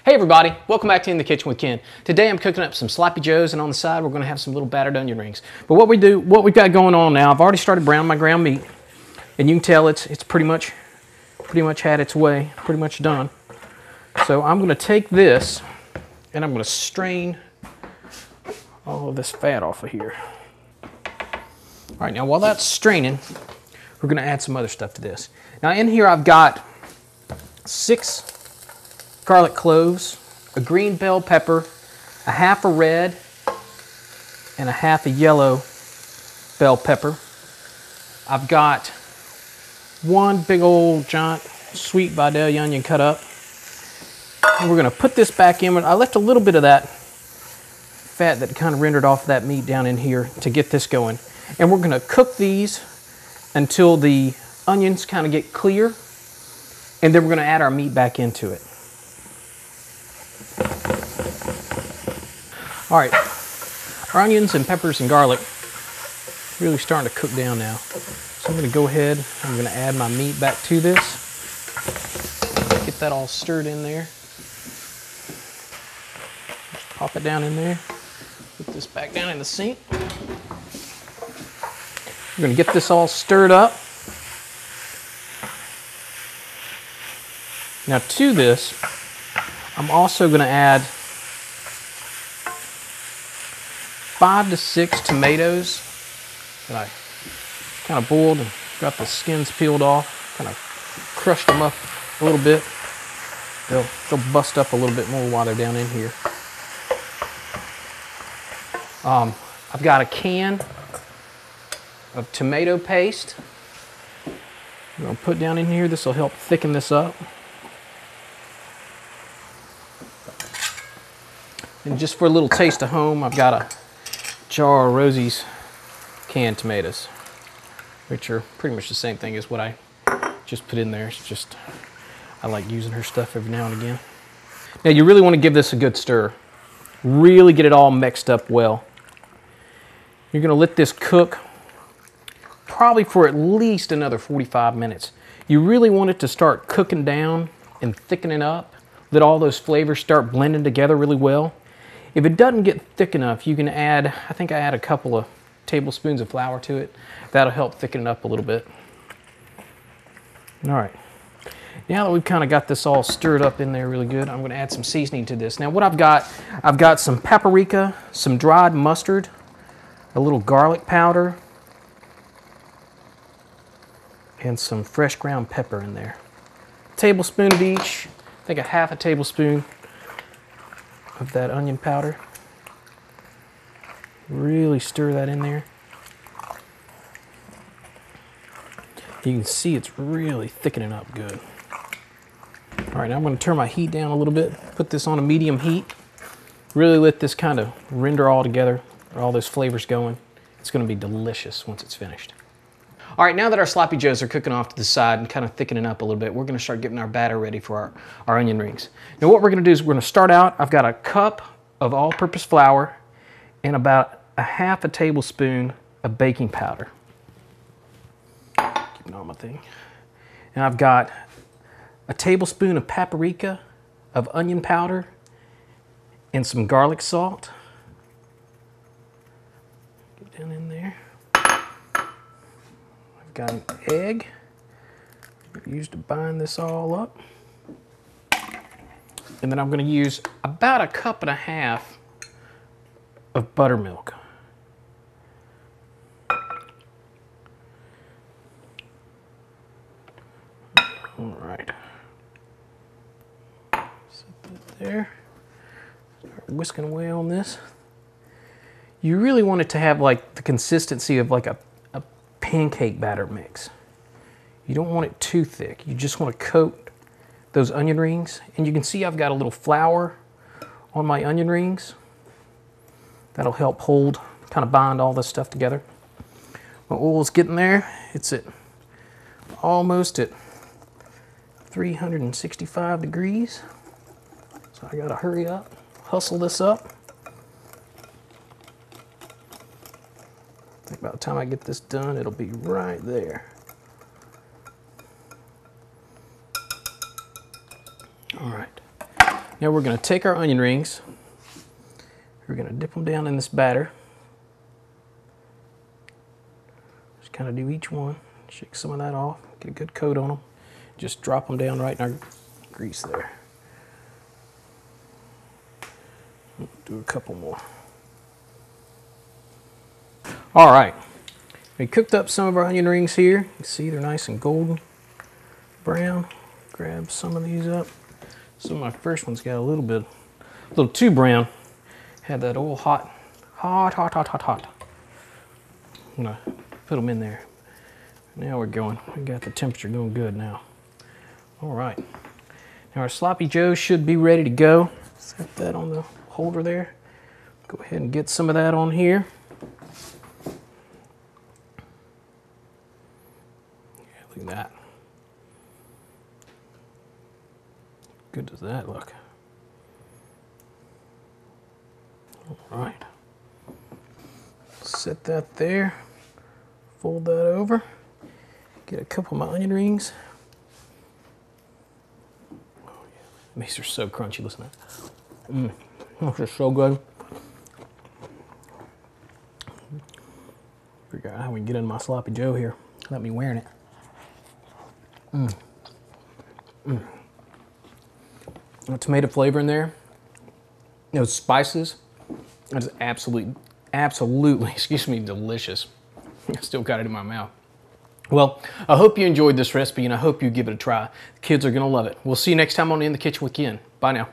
Hey everybody, welcome back to In the Kitchen with Ken. Today I'm cooking up some sloppy joes, and on the side we're going to have some little battered onion rings. But what we've got going on now, I've already started browning my ground meat, and you can tell it's pretty much had its way, pretty much done. So I'm going to take this and I'm going to strain all of this fat off of here. All right, now while that's straining, we're going to add some other stuff to this. Now in here I've got 6 garlic cloves, a green bell pepper, a half a red, and a half a yellow bell pepper. I've got 1 big old giant sweet Vidalia onion cut up. And we're going to put this back in. I left a little bit of that fat that kind of rendered off that meat down in here to get this going. And we're going to cook these until the onions kind of get clear. And then we're going to add our meat back into it. All right, our onions and peppers and garlic really starting to cook down now. So I'm going to go ahead, I'm going to add my meat back to this. Get that all stirred in there. Just pop it down in there. Put this back down in the sink. We're going to get this all stirred up. Now to this, I'm also going to add 5 to 6 tomatoes that I kind of boiled and got the skins peeled off, kind of crushed them up a little bit. They'll bust up a little bit more while they're down in here. I've got a can of tomato paste I'm going to put down in here. This will help thicken this up. And just for a little taste of home, I've got a jar of Rosie's canned tomatoes, which are pretty much the same thing as what I just put in there. It's just, I like using her stuff every now and again. Now you really want to give this a good stir. Really get it all mixed up well. You're going to let this cook probably for at least another 45 minutes. You really want it to start cooking down and thickening up. Let all those flavors start blending together really well. If it doesn't get thick enough, you can add, I think I add a couple of tablespoons of flour to it. That'll help thicken it up a little bit. All right. Now that we've kind of got this all stirred up in there really good, I'm going to add some seasoning to this. Now what I've got some paprika, some dried mustard, a little garlic powder, and some fresh ground pepper in there. A tablespoon of each. I think a half a tablespoon of that onion powder. Really stir that in there. You can see it's really thickening up good. All right, now I'm going to turn my heat down a little bit, put this on a medium heat. Really let this kind of render all together, all those flavors going. It's going to be delicious once it's finished. All right, now that our sloppy joes are cooking off to the side and kind of thickening up a little bit, we're going to start getting our batter ready for our onion rings. Now what we're going to do is we're going to start out, I've got a cup of all-purpose flour and about a half a tablespoon of baking powder. Keeping on my thing. And I've got a tablespoon of paprika, of onion powder, and some garlic salt. Get down in there. Got an egg used to bind this all up. And then I'm going to use about a cup and a half of buttermilk. All right. Set that there. Start whisking away on this. You really want it to have like the consistency of like a pancake batter mix. You don't want it too thick. You just want to coat those onion rings. And you can see I've got a little flour on my onion rings. That'll help hold, kind of bind all this stuff together. My oil's getting there. It's almost at 365 degrees. So I gotta hurry up, hustle this up. I think by the time I get this done, it'll be right there. All right. Now we're going to take our onion rings. We're going to dip them down in this batter. Just kind of do each one. Shake some of that off. Get a good coat on them. Just drop them down right in our grease there. Do a couple more. All right. We cooked up some of our onion rings here. You can see they're nice and golden brown. Grab some of these up. Some of my first ones got a little too brown. Had that oil hot. I'm gonna put them in there. Now we're going. We got the temperature going good now. All right. Now our sloppy joes should be ready to go. Set that on the holder there. Go ahead and get some of that on here. Yeah, look at that. Good does that look? All right. Set that there. Fold that over. Get a couple of my onion rings. Oh yeah, these are so crunchy. Listen to that. This is so good. Figure out how we can get in my sloppy joe here. Let me wearing it. The tomato flavor in there. Those spices. That's absolutely, excuse me, delicious. I still got it in my mouth. Well, I hope you enjoyed this recipe and I hope you give it a try. The kids are gonna love it. We'll see you next time on In the Kitchen with Ken. Bye now.